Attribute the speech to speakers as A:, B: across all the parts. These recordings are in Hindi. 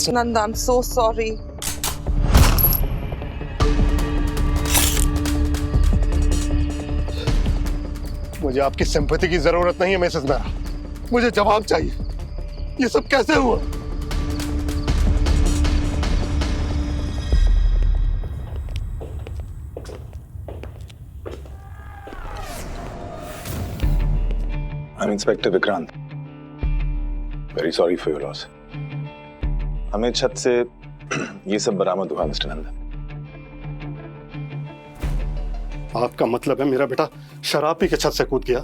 A: Nanda, I'm so sorry.
B: मुझे आपकी सिंपैथी की जरूरत नहीं है मिसेस मेहरा। मुझे जवाब चाहिए, ये सब कैसे हुआ?
C: I'm Inspector Vikrant. Very sorry for your loss. हमें छत से ये सब बरामद हुआ मिस्टर नंदा।
B: आपका मतलब है मेरा बेटा शराब पी के छत से कूद गया?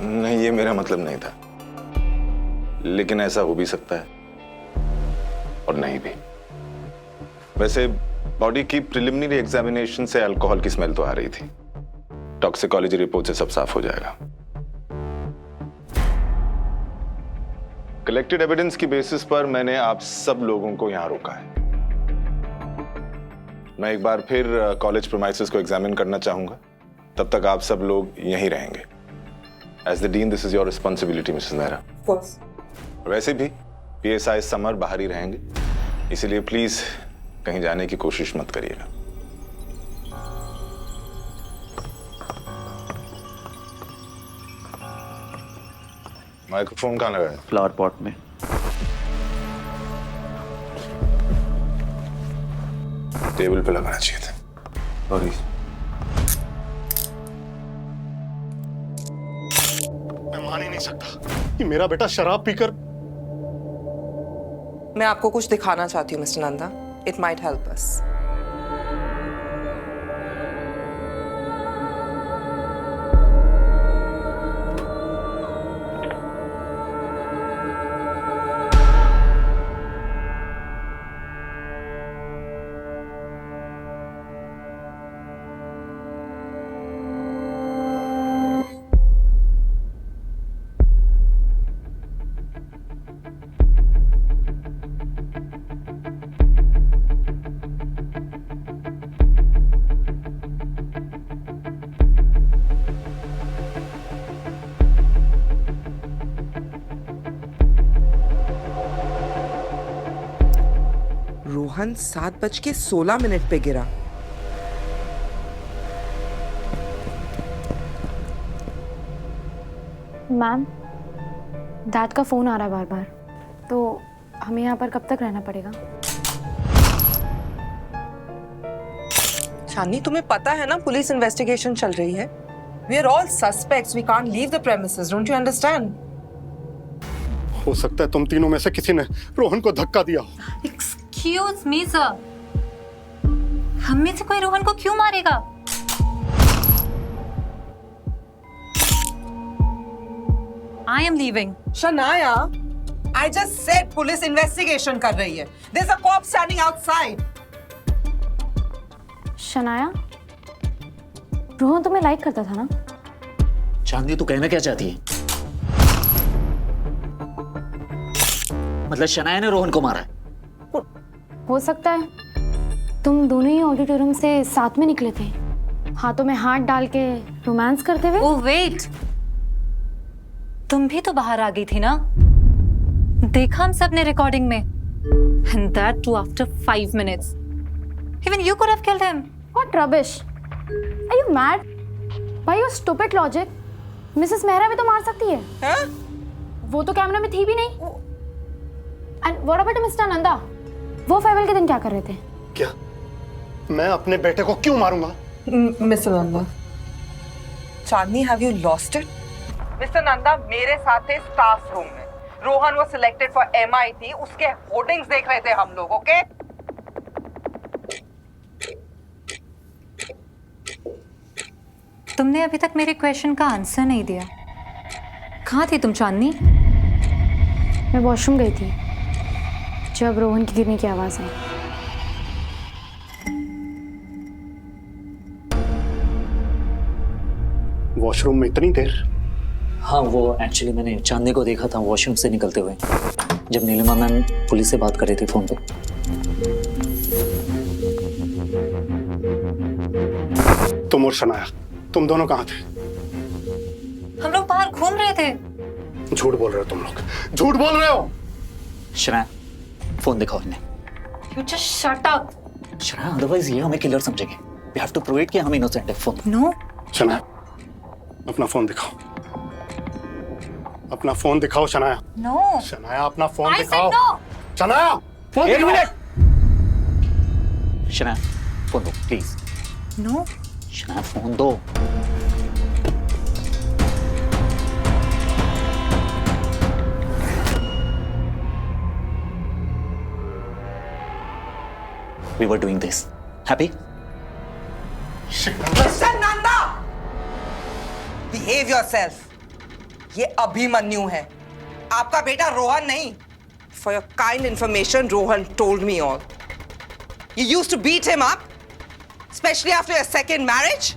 C: नहीं, ये मेरा मतलब नहीं था, लेकिन ऐसा हो भी सकता है और नहीं भी। वैसे बॉडी की प्रिलिमिनरी एग्जामिनेशन से अल्कोहल की स्मेल तो आ रही थी। टॉक्सिकोलॉजी रिपोर्ट से सब साफ हो जाएगा। कलेक्टेड एविडेंस की बेसिस पर मैंने आप सब लोगों को यहां रोका है। मैं एक बार फिर कॉलेज प्रीमाइसेस को एग्जामिन करना चाहूंगा। तब तक आप सब लोग यहीं रहेंगे। As the dean this is your responsibility Mrs Mehra.
A: Of course.
C: वैसे भी पीएसआई समर बाहर ही रहेंगे, इसीलिए प्लीज कहीं जाने की कोशिश मत करिएगा। माइक्रोफोन कहाँ लगा है?
D: फ्लावर पॉट में।
C: टेबल पे लगाना चाहिए था।
D: सॉरी।
B: मैं मान ही नहीं सकता कि मेरा बेटा शराब पीकर।
A: मैं आपको कुछ दिखाना चाहती हूँ mister Nanda. It might help us. Rohan 7:16 पे गिरा।
E: मैम, डैड का फोन आ रहा है बार बार, तो हमें यहाँ पर कब तक रहना पड़ेगा?
A: शानी, तुम्हें पता है ना पुलिस इन्वेस्टिगेशन चल रही है। We are all suspects. We can't leave the premises. Don't you understand?
B: हो सकता है तुम तीनों में से किसी ने रोहन को धक्का दिया हो।
F: एक्सक्यूज मी सर, हम में से कोई रोहन को क्यों मारेगा? I am leaving.
A: Shanaya, I just said police investigation कर रही है। There's a cop standing outside.
E: Shanaya, Rohan तुम्हें लाइक करता था ना?
D: चांदनी, तू कहना क्या चाहती है? मतलब शनाया ने रोहन को मारा है?
E: हो सकता है तुम दोनों ही ऑडिटोरियम से साथ में निकले थे, हाथों में हाथ डाल के रोमांस करते हुए।
F: ओह वेट, तुम भी तो बाहर आ गई थी ना? देखा हम सब ने रिकॉर्डिंग में। And that too after 5 minutes. Even you could have killed him.
E: What rubbish! Are you mad? By your stupid logic, Mrs Mehra भी तो मार सकती है।
A: हाँ?
E: वो तो कैमरा में थी भी नहीं। And what about mister Nanda? वो फेयरवेल के दिन क्या कर रहे थे?
B: क्या मैं अपने बेटे को क्यों मारूंगा?
A: Mister Nanda, Chandni, have you lost it? Mister Nanda मेरे साथ थे स्टाफ रूम में। रोहन वो सिलेक्टेड फॉर MIT, उसके होर्डिंग्स देख रहे थे हम लोग। ओके?
F: तुमने अभी तक मेरे क्वेश्चन का आंसर नहीं दिया। कहाँ थी तुम चांदनी?
E: मैं वॉशरूम गई थी जब रोहन की गिरने की आवाज आई।
B: वॉशरूम में इतनी देर?
D: हाँ, वो एक्चुअली मैंने चांदनी को देखा था वॉशरूम से निकलते हुए, जब नीलिमा मैम पुलिस से बात कर रही थी फोन पे।
B: तुम और शनाया, तुम दोनों कहाँ थे?
F: हम लोग बाहर घूम रहे थे।
B: झूठ बोल रहे हो तुम लोग, झूठ बोल रहे हो।
D: शनाया, फोन दिखाओ इन्हें।
F: You just shut up.
D: Shanaya, otherwise ये हमें किलर समझेंगे। We have to prove it कि हम इनोसेंट है। Phone
F: No.
B: शनाया, अपना फोन दिखाओ, अपना फोन दिखाओ शनाया।
F: No.
B: शनाया, अपना फोन
F: I
B: दिखाओ।
F: said no.
B: शनाया, फोन
D: एक
B: दिखाओ।
D: मिनट। शनाया, फोन दो प्लीज।
F: No.
D: शनाया, फोन दो। We were doing this. Happy?
A: Mr Nanda, behave yourself. ये अभिमन्यु है, आपका बेटा रोहन नहीं। For your kind information, Rohan told me all. You used to beat him up, specially after your second marriage.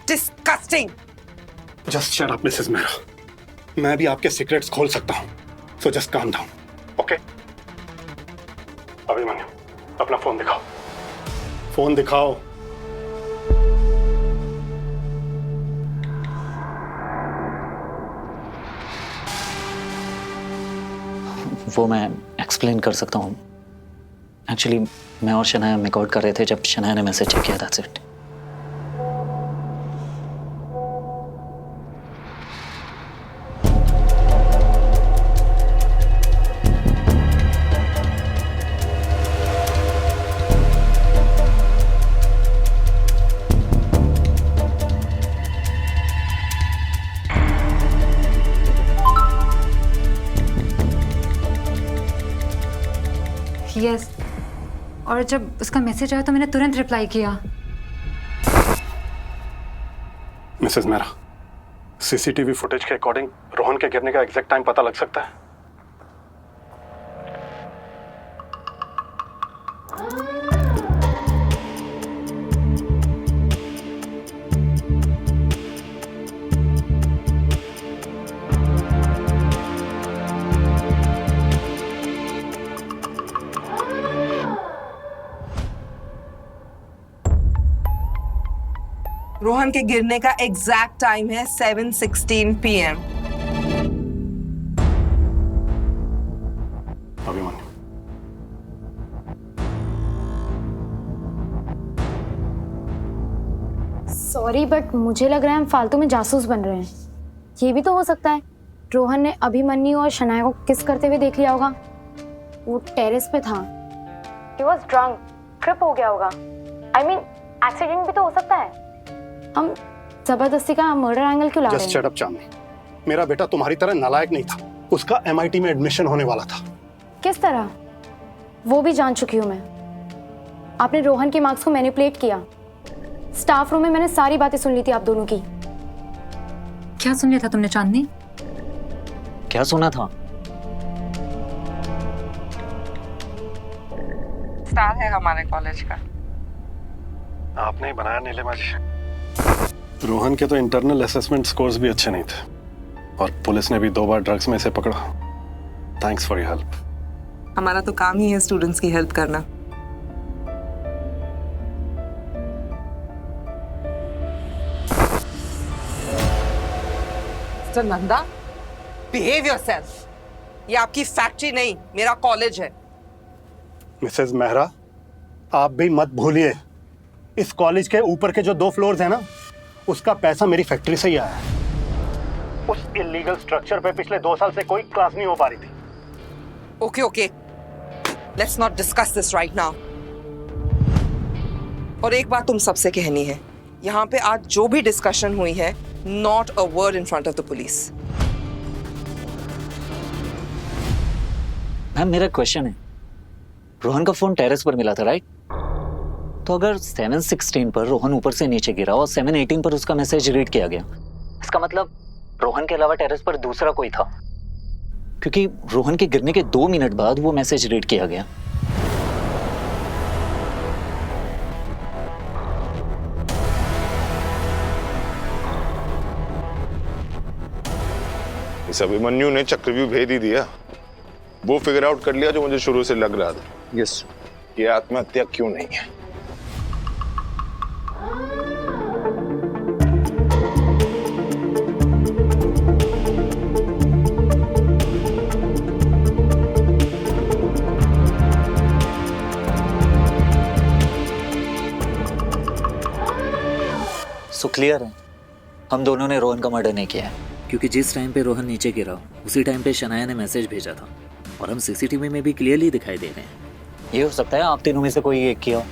A: Disgusting.
B: Just shut up Mrs Mehra, मैं भी आपके सीक्रेट्स खोल सकता हूँ, so just calm down, okay? Abhimanyu, अपना फोन दिखाओ, फोन दिखाओ।
D: वो मैं एक्सप्लेन कर सकता हूँ। एक्चुअली मैं और शनाया रिकॉर्ड कर रहे थे जब शनाया ने मैसेज चेक किया। That's it.
F: Yes. और जब उसका मैसेज आया तो मैंने तुरंत रिप्लाई किया।
B: मिसेस मेहरा, सीसीटीवी फुटेज के अकॉर्डिंग रोहन के गिरने का एग्जैक्ट टाइम पता लग सकता है?
A: रोहन के गिरने का एग्जैक्ट टाइम है 7:16 PM।
B: अभिमन्यु,
E: सॉरी बट मुझे लग रहा है हम फालतू में जासूस बन रहे हैं। ये भी तो हो सकता है रोहन ने अभिमन्यु और शनाया को किस करते हुए देख लिया होगा। वो टेरेस पे था। He was drunk, ट्रिप हो गया होगा। I mean, एक्सीडेंट भी तो हो सकता है। हम जबरदस्ती का मर्डर एंगल क्यों ला रहे
B: जस्ट
E: हैं?
B: शट अप चांदनी, मेरा बेटा तुम्हारी तरह नालायक नहीं था, उसका MIT में एडमिशन होने वाला था।
E: किस तरह? वो भी जान चुकी हूँ मैं। आपने रोहन के मार्क्स को मैनिपुलेट किया। स्टाफ रूम में मैंने सारी बातें सुन ली थी आप दोनों की।
F: क्या सुन लिया था तुमने चांदनी?
D: क्या सुना था?
A: स्टार है हमारे कॉलेज का।
B: आपने ही बनाया नीलिमा जी। रोहन के तो इंटरनल असेसमेंट स्कोर्स भी अच्छे नहीं थे और पुलिस ने भी 2 बार ड्रग्स में से पकड़ा। Thanks for your help.
A: हमारा तो काम ही है स्टूडेंट्स की हेल्प करना। Mister Nanda, behave yourself. ये आपकी फैक्ट्री नहीं, मेरा कॉलेज है।
B: मिसेस मेहरा, आप भी मत भूलिए, इस कॉलेज के ऊपर के जो 2 फ्लोर्स हैं ना, उसका पैसा मेरी फैक्ट्री से ही आया है। उस इलीगल स्ट्रक्चर पे पिछले 2 साल से कोई क्लास नहीं हो पा रही थी।
A: Okay okay, let's not discuss this right now. और एक बात तुम सबसे कहनी है, यहाँ पे आज जो भी डिस्कशन हुई है, not a word in front of the police.
D: Ma'am, मेरा क्वेश्चन है, रोहन का फोन टेरेस पर मिला था, राइट? तो अगर 7:16 पर रोहन ऊपर से नीचे गिरा और 7:18 पर उसका मैसेज रीड किया गया, इसका मतलब रोहन के अलावा टेरेस पर दूसरा कोई था, क्योंकि रोहन के गिरने के 2 मिनट बाद वो मैसेज रीड किया गया।
C: इस अभिमन्यु ने चक्रव्यूह भेद ही दिया। वो फिगर आउट कर लिया जो मुझे शुरू से लग रहा था।
B: यस,
C: ये आत्महत्या क्यों नहीं है।
D: तो क्लियर है, हम दोनों ने रोहन का मर्डर नहीं किया है, क्योंकि जिस टाइम पे रोहन नीचे गिरा उसी टाइम पे शनाया ने मैसेज भेजा था और हम सीसीटीवी में भी क्लियरली दिखाई दे रहे हैं। ये हो सकता है आप तीनों में से कोई एक किया हो।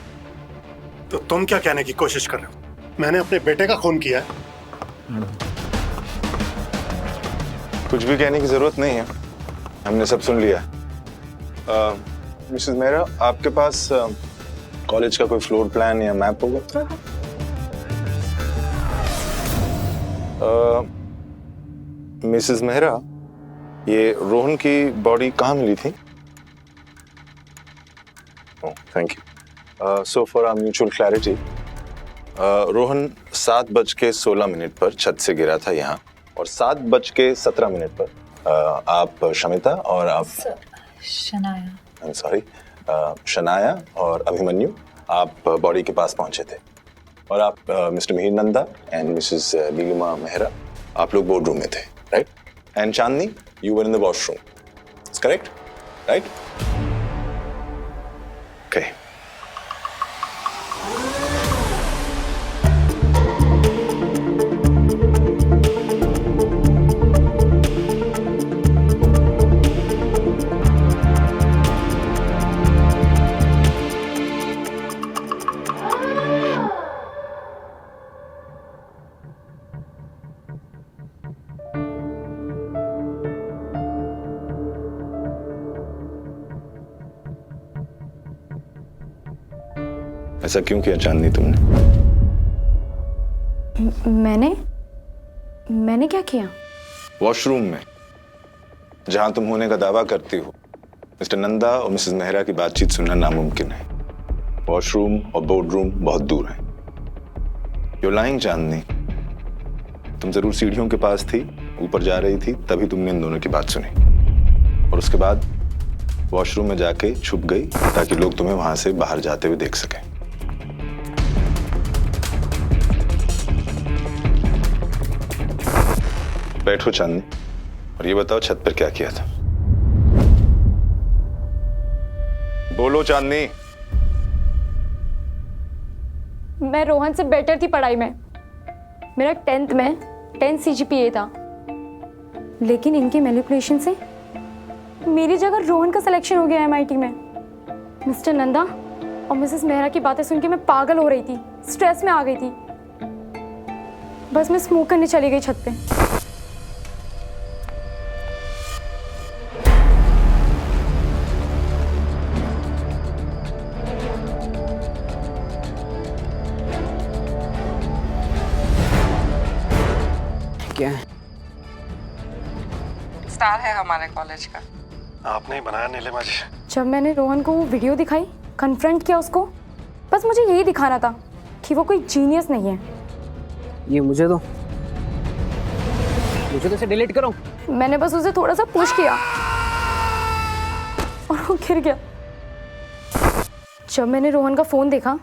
B: तो तुम क्या कहने की कोशिश कर रहे हो? मैंने अपने बेटे का खून किया है।
C: कुछ भी कहने की जरूरत नहीं है, हमने सब सुन लिया। मिसेस मेहरा, आपके पास कॉलेज का कोई फ्लोर प्लान या मैप होगा? मिसेस मेहरा, ये रोहन की बॉडी कहाँ मिली थी? Thank you. So for our mutual clarity, Rohan 7:16 पर छत से गिरा था यहाँ, और 7:17 पर आप शमिता और आप
F: शनाया
C: सॉरी शनाया और अभिमन्यु आप बॉडी के पास पहुंचे थे, और आप Mr Mihir Nanda and Mrs Nilima Mehra आप लोग बोर्ड रूम में थे, right? And Chandni, you were in the washroom, it's correct, right? Okay. ऐसा क्यों किया चांदनी तुमने?
E: मैंने क्या किया?
C: वॉशरूम में, जहां तुम होने का दावा करती हो, मिस्टर नंदा और मिसेस मेहरा की बातचीत सुनना नामुमकिन है। वॉशरूम और बोर्ड रूम बहुत दूर हैं। You're lying, चांदनी। तुम जरूर सीढ़ियों के पास थी, ऊपर जा रही थी, तभी तुमने इन दोनों की बात सुनी, और उसके बाद वॉशरूम में जाके छुप गई ताकि लोग तुम्हें वहां से बाहर जाते हुए देख सकें। बैठो चांदनी, और ये बताओ छत पर क्या किया था? बोलो चांदनी।
E: मैं रोहन से बेटर थी पढ़ाई में। मेरा 10th में 10 CGPA था, लेकिन इनके मैनिपुलेशन से मेरी जगह रोहन का सिलेक्शन हो गया MIT में। मिस्टर नंदा और मिसेस मेहरा की बातें सुन के मैं पागल हो रही थी, स्ट्रेस में आ गई थी। बस मैं स्मोक करने चली गई छत पे।
G: क्या है?
A: स्टार है हमारे कॉलेज का।
B: आपने ही बनाया नीलिमा जी।
E: जब मैंने रोहन को वो वीडियो दिखाई, कन्फ्रंट किया उसको, बस मुझे यही दिखाना था कि वो कोई जीनियस नहीं है।
G: ये मुझे तो इसे डिलीट करो।
E: मैंने बस उसे थोड़ा सा पुश किया और वो गिर गया। जब मैंने रोहन का फोन देखा,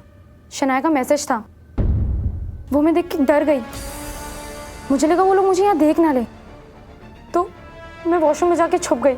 E: शनाया का मैसेज था, वो मैं देख के डर गई। मुझे लगा वो लोग मुझे यहाँ देख ना ले, तो मैं वॉशरूम में जाके छुप गई।